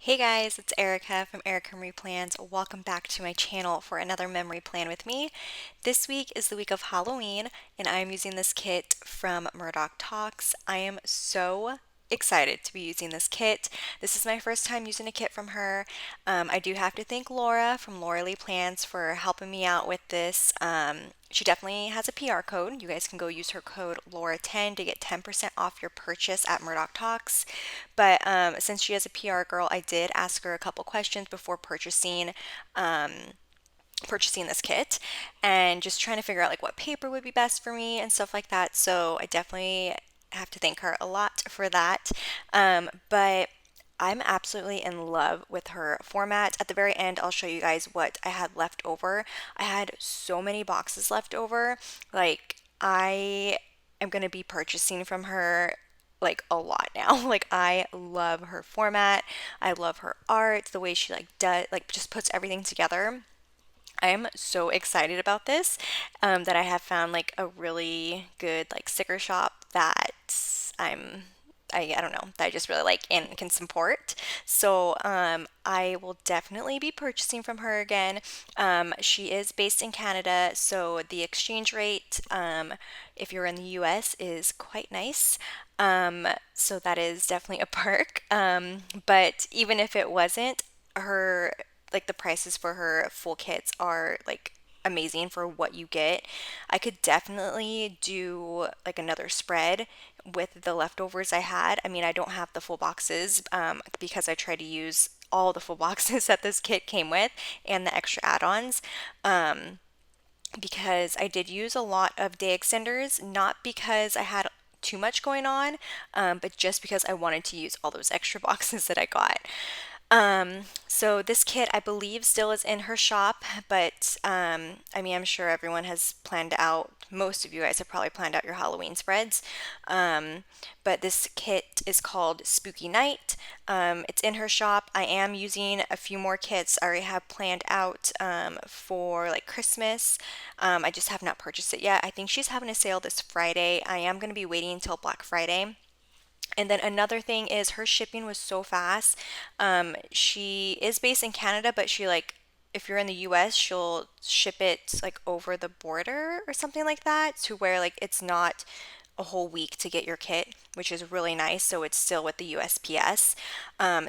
Hey guys, it's Erica from Erika Memory Plans. Welcome back to my channel for another memory plan with me. This week is the week of Halloween, and I am using this kit from Murdock Talks. I am so excited to be using this kit. This is my first time using a kit from her. I do have to thank Laura from Laura Lee Plans for helping me out with this. She definitely has a PR code. You guys can go use her code Laura10 to get 10% off your purchase at Murdock Talks. But since she is a PR girl, I did ask her a couple questions before um, purchasing this kit and just trying to figure out like what paper would be best for me and stuff like that. So I definitely have to thank her a lot for that. But I'm absolutely in love with her format. At the very end, I'll show you guys what I had left over. I had so many boxes left over. Like, I am going to be purchasing from her like a lot now. Like, I love her format. I love her art, the way she like does like just puts everything together. I am so excited about this, that I have found like a really good like sticker shop that I'm I don't know, that I just really like and can support. So I will definitely be purchasing from her again. She is based in Canada, so the exchange rate, if you're in the US, is quite nice. So that is definitely a perk. But even if it wasn't, her like the prices for her full kits are like amazing for what you get. I could definitely do like another spread with the leftovers I had. I mean, I don't have the full boxes because I try to use all the full boxes that this kit came with and the extra add-ons. Um, because I did use a lot of day extenders, not because I had too much going on, but just because I wanted to use all those extra boxes that I got. So this kit, I believe, still is in her shop, but I mean, I'm sure everyone has planned out, most of you guys have probably planned out your Halloween spreads. But this kit is called Spooky Night. It's in her shop. I am using a few more kits I already have planned out for like Christmas. I just have not purchased it yet. I think she's having a sale this Friday. I am going to be waiting until Black Friday. And then another thing is her shipping was so fast. She is based in Canada, but she like if you're in the US, she'll ship it like over the border or something like that to where like it's not a whole week to get your kit, which is really nice. So it's still with the USPS.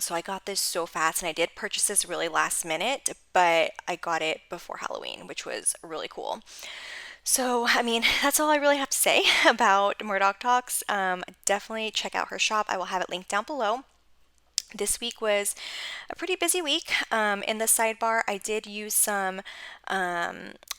So I got this so fast and I did purchase this really last minute, but I got it before Halloween, which was really cool. So, I mean, that's all I really have to say about Murdock Talks. Definitely check out her shop. I will have it linked down below. This week was a pretty busy week. In the sidebar, I did use some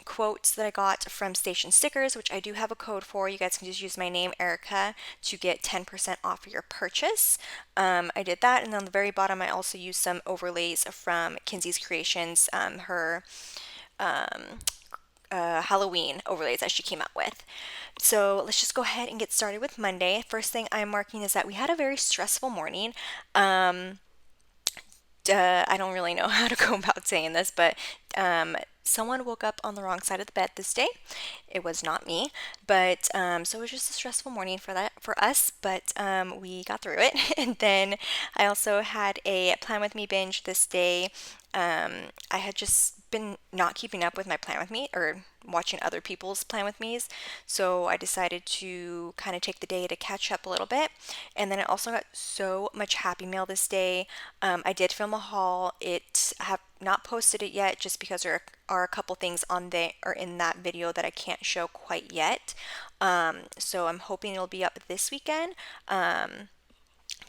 quotes that I got from Station Stickers, which I do have a code for. You guys can just use my name, Erica, to get 10% off your purchase. I did that, and on the very bottom, I also used some overlays from Kinsey's Creations, her Halloween overlays that she came out with. So let's just go ahead and get started with Monday. First thing I'm marking is that we had a very stressful morning. Um, I don't really know how to go about saying this, but someone woke up on the wrong side of the bed this day. It was not me, but so it was just a stressful morning for us, but we got through it. And then I also had a plan with me binge this day. I had just been not keeping up with my plan with me or watching other people's plan with me's, so I decided to kind of take the day to catch up a little bit. And then I also got so much Happy Mail this day. I did film a haul. I have not posted it yet just because there are a couple things on there or in that video that I can't show quite yet. So I'm hoping it'll be up this weekend.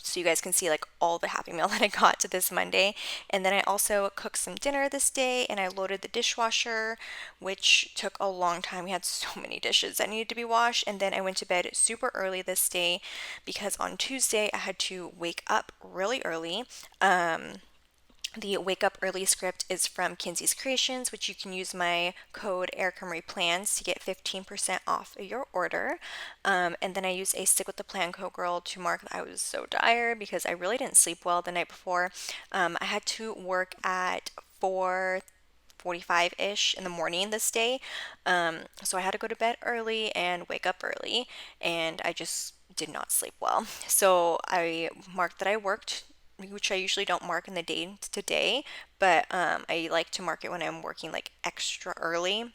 So you guys can see like all the Happy Meal that I got to this Monday. And then I also cooked some dinner this day and I loaded the dishwasher, which took a long time. We had so many dishes that needed to be washed. And then I went to bed super early this day because on Tuesday I had to wake up really early. The Wake Up Early script is from Kinsey's Creations, which you can use my code Erika Marie Plans to get 15% off your order. And then I used a Stick with the Plan code girl to mark that I was so tired because I really didn't sleep well the night before. I had to work at 4:45-ish in the morning this day. So I had to go to bed early and wake up early, and I just did not sleep well. So I marked that I worked which I usually don't mark in the day to day, but I like to mark it when I'm working like extra early.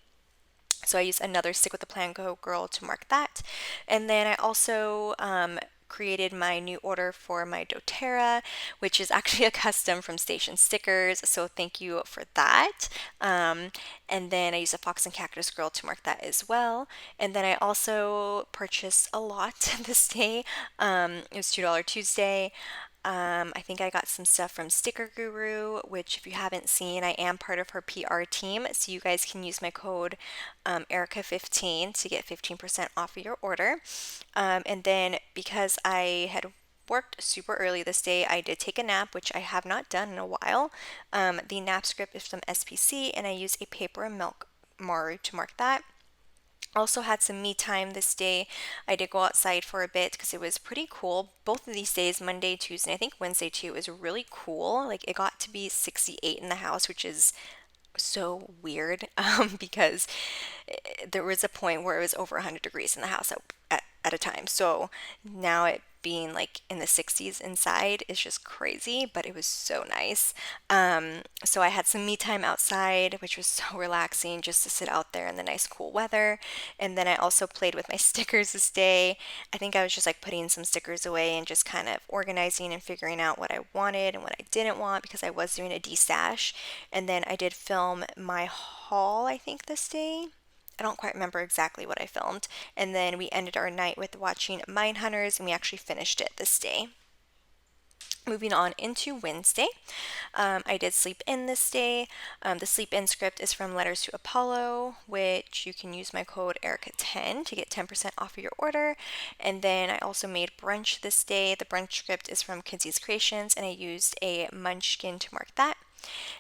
So I use another Stick with the Plan Go Girl to mark that. And then I also created my new order for my doTERRA, which is actually a custom from Station Stickers. So thank you for that. Um, and then I use a Fox and Cactus Girl to mark that as well. And then I also purchased a lot this day. It was $2 Tuesday. I think I got some stuff from Sticker Guru, which, if you haven't seen, I am part of her PR team. So you guys can use my code Erika15 to get 15% off of your order. And then because I had worked super early this day, I did take a nap, which I have not done in a while. The nap script is from SPC, and I use a paper and milk Maru to mark that. Also had some me time this day. I did go outside for a bit because it was pretty cool. Both of these days, Monday, Tuesday, I think Wednesday too, is really cool. Like it got to be 68 in the house, which is so weird because there was a point where it was over 100 degrees in the house at a time. So now it being like in the 60s inside is just crazy, but it was so nice. So I had some me time outside, which was so relaxing just to sit out there in the nice cool weather. And then I also played with my stickers this day. I think I was just like putting some stickers away and just kind of organizing and figuring out what I wanted and what I didn't want because I was doing a destash. And then I did film my haul, I think, this day. I don't quite remember exactly what I filmed. And then we ended our night with watching Mine Hunters, and we actually finished it this day. Moving on into Wednesday, I did sleep in this day. The sleep in script is from Letters to Apollo, which you can use my code Erika10 to get 10% off of your order. And then I also made brunch this day. The brunch script is from Kidsy's Creations, and I used a munchkin to mark that.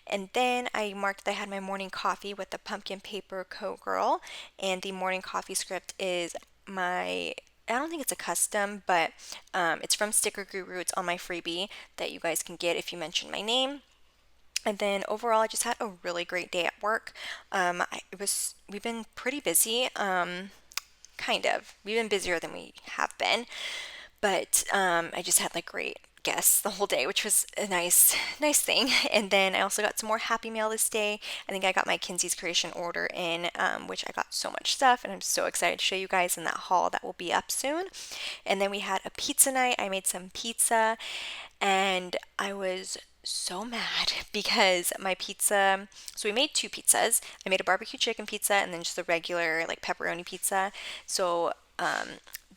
And then I marked that I had my morning coffee with the pumpkin paper co-girl, and the morning coffee script is my, I don't think it's a custom, but it's from Sticker Guru. It's on my freebie that you guys can get if you mention my name. And then overall, I just had a really great day at work. We've been pretty busy, kind of. We've been busier than we have been, but I just had like great guests the whole day, which was a nice thing. And then I also got some more Happy Mail this day. I think I got my Kinsey's Creation order in, which I got so much stuff, and I'm so excited to show you guys in that haul that will be up soon. And then we had a pizza night. I made some pizza, and I was so mad because my pizza, so we made two pizzas. I made a barbecue chicken pizza and then just a regular like pepperoni pizza. So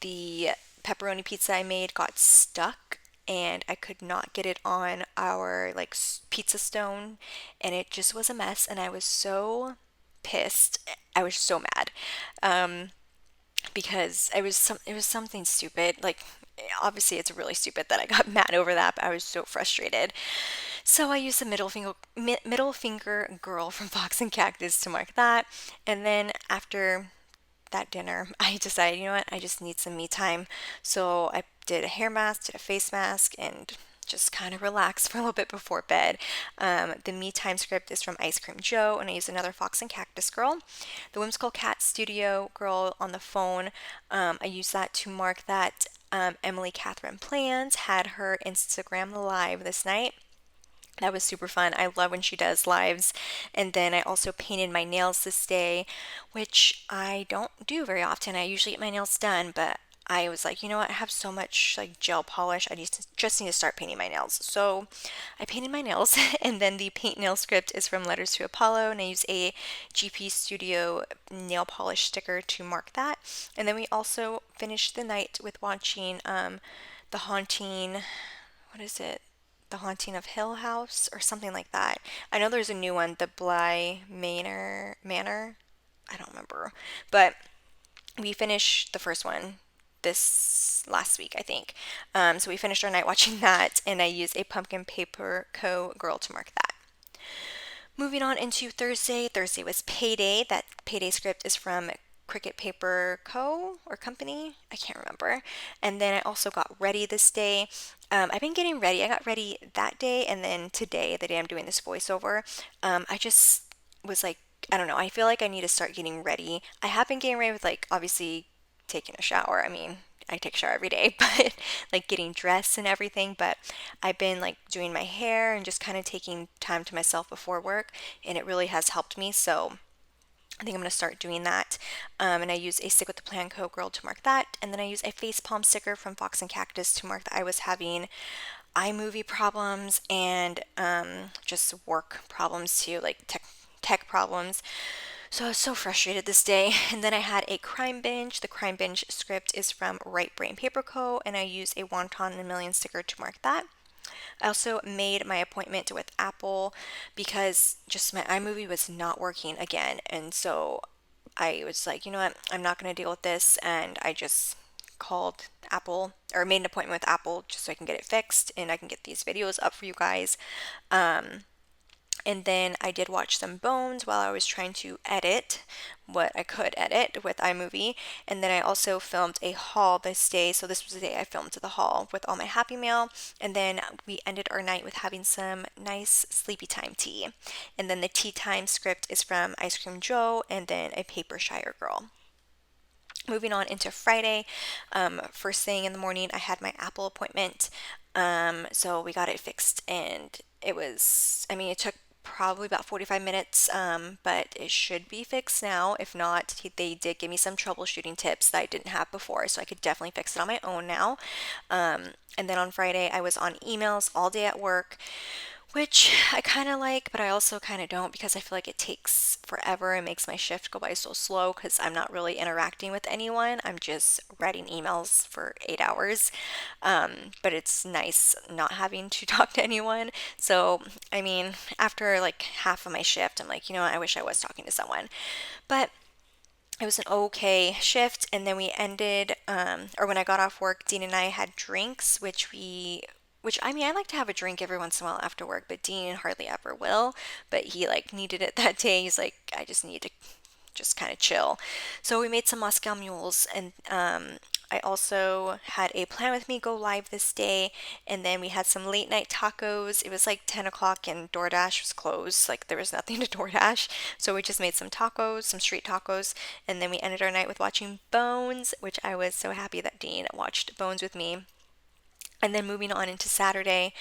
the pepperoni pizza I made got stuck, and I could not get it on our like pizza stone, and it just was a mess, and I was so pissed. I was so mad. Because it was something stupid. Like obviously it's really stupid that I got mad over that, but I was so frustrated. So I used the middle finger girl from Fox and Cactus to mark that. And then after that dinner, I decided, you know what, I just need some me time. So I did a hair mask, did a face mask, and just kind of relax for a little bit before bed. The me time script is from Ice Cream Joe, and I use another Fox and Cactus girl. The Whimsical Cat Studio girl on the phone, I use that to mark that Emily Catherine Plans had her Instagram live this night. That was super fun. I love when she does lives. And then I also painted my nails this day, which I don't do very often. I usually get my nails done, but I was like, you know what? I have so much like gel polish. Just need to start painting my nails. So I painted my nails, and then the paint nail script is from Letters to Apollo, and I use a GP Studio nail polish sticker to mark that. And then we also finished the night with watching The Haunting. What is it? The Haunting of Hill House or something like that. I know there's a new one, the Bly Manor. I don't remember. But we finished the first one this last week, I think. So we finished our night watching that, and I used a pumpkin paper co girl to mark that. Moving on into Thursday. Thursday was payday. That payday script is from Cricket Paper Co. or Company. I can't remember. And then I also got ready this day. I've been getting ready. I got ready that day, and then today, the day I'm doing this voiceover, I just was like, I don't know. I feel like I need to start getting ready. I have been getting ready with like obviously taking a shower. I mean, I take a shower every day, but like getting dressed and everything. But I've been like doing my hair and just kind of taking time to myself before work, and it really has helped me. So I think I'm going to start doing that. And I use a Stick with the Plan Co. girl to mark that. And then I use a face palm sticker from Fox and Cactus to mark that I was having iMovie problems and just work problems too, like tech problems. So I was so frustrated this day. And then I had a crime binge. The crime binge script is from Right Brain Paper Co. And I use a Wonton and a Million sticker to mark that. I also made my appointment with Apple because just my iMovie was not working again. And so I was like, you know what, I'm not going to deal with this. And I just called Apple or made an appointment with Apple just so I can get it fixed and I can get these videos up for you guys. And then I did watch some Bones while I was trying to edit what I could edit with iMovie. And then I also filmed a haul this day. So this was the day I filmed the haul with all my Happy Mail. And then we ended our night with having some nice sleepy time tea. And then the tea time script is from Ice Cream Joe and then a Paper Shire Girl. Moving on into Friday, first thing in the morning, I had my Apple appointment. So we got it fixed, and it was, I mean, it took probably about 45 minutes, but it should be fixed now. If not, they did give me some troubleshooting tips that I didn't have before, so I could definitely fix it on my own now. And then on Friday, I was on emails all day at work, which I kind of like, but I also kind of don't because I feel like it takes forever and makes my shift go by so slow because I'm not really interacting with anyone. I'm just writing emails for 8 hours. But it's nice not having to talk to anyone. So, I mean, after like half of my shift, I'm like, you know what, I wish I was talking to someone. But it was an okay shift, and then we ended, or when I got off work, Dean and I had drinks, which I mean, I like to have a drink every once in a while after work, but Dean hardly ever will. But he like needed it that day. He's like, I just need to just kind of chill. So we made some Moscow mules, and I also had a Plan With Me go live this day, and then we had some late night tacos. It was like 10 o'clock, and DoorDash was closed. Like there was nothing to DoorDash, so we just made some tacos, some street tacos, and then we ended our night with watching Bones, which I was so happy that Dean watched Bones with me. And then moving on into Saturday,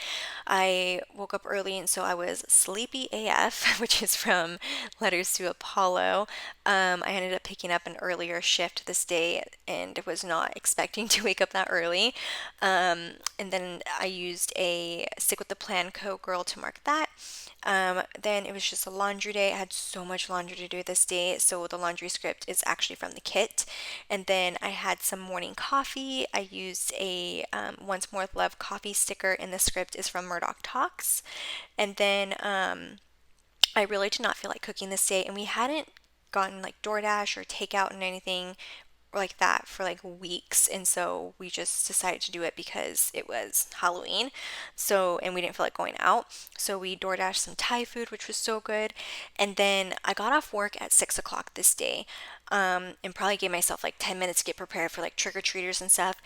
I woke up early and so I was sleepy AF, which is from Letters to Apollo. I ended up picking up an earlier shift this day and was not expecting to wake up that early. And then I used a Stick with the Plan Co. girl to mark that. Then it was just a laundry day. I had so much laundry to do this day, so the laundry script is actually from the kit. And then I had some morning coffee. I used a Once More with Love coffee sticker, and the script is from Murdock Talks. And then I really did not feel like cooking this day, and we hadn't gotten like DoorDash or takeout and anything like that for like weeks, and so we just decided to do it because it was Halloween. So, and we didn't feel like going out, so we DoorDashed some Thai food, which was so good. And then I got off work at 6 o'clock this day, and probably gave myself like 10 minutes to get prepared for like trick-or-treaters and stuff.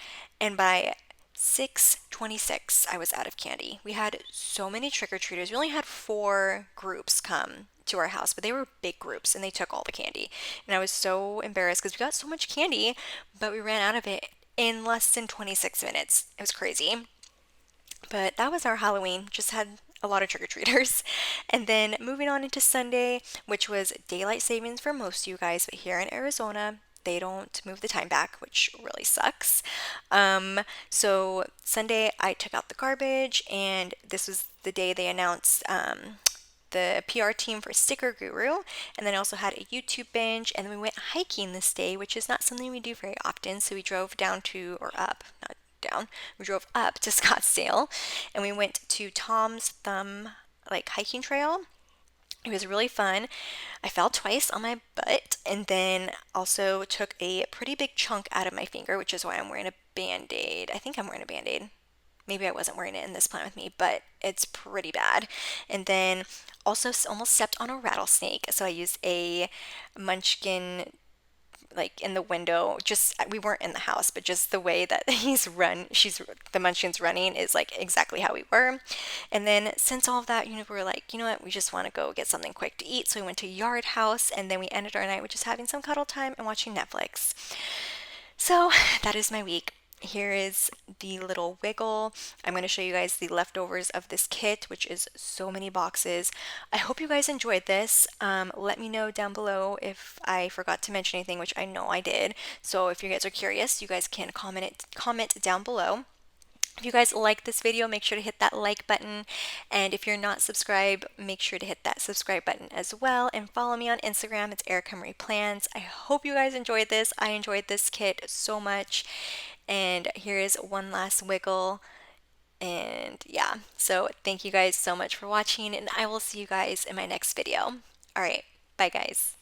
And by 6:26, I was out of candy. We had so many trick-or-treaters. We only had four groups come to our house, but they were big groups and they took all the candy. And I was so embarrassed because we got so much candy, but we ran out of it in less than 26 minutes. It was crazy. But that was our Halloween. Just had a lot of trick-or-treaters. And then moving on into Sunday, which was daylight savings for most of you guys, but here in Arizona, they don't move the time back, which really sucks. So Sunday, I took out the garbage, and this was the day they announced the PR team for Sticker Guru, and then I also had a YouTube binge, and then we went hiking this day, which is not something we do very often. So we drove down to, or up, not down, we drove up to Scottsdale, and we went to Tom's Thumb, like hiking trail. It was really fun. I fell twice on my butt and then also took a pretty big chunk out of my finger, which is why I'm wearing a band-aid. I think I'm wearing a band-aid. Maybe I wasn't wearing it in this Plan With Me, but it's pretty bad. And then also almost stepped on a rattlesnake. So I used a munchkin like in the window. Just we weren't in the house, but just the way that the munchkin's running is like exactly how we were. And then since all of that, we were like, you know what, we just want to go get something quick to eat. So we went to Yard House, and then we ended our night with just having some cuddle time and watching Netflix. So that is my week. here is the little wiggle. I'm going to show you guys the leftovers of this kit, which is so many boxes. I hope you guys enjoyed this. Let me know down below if I forgot to mention anything, which I know I did. So if you guys are curious, you guys can comment down below. If you guys like this video, make sure to hit that like button. And if you're not subscribed, make sure to hit that subscribe button as well. And follow me on Instagram. It's Erika Marie Plans. I hope you guys enjoyed this. I enjoyed this kit so much. And here is one last wiggle. And yeah, so thank you guys so much for watching. And I will see you guys in my next video. All right, bye guys.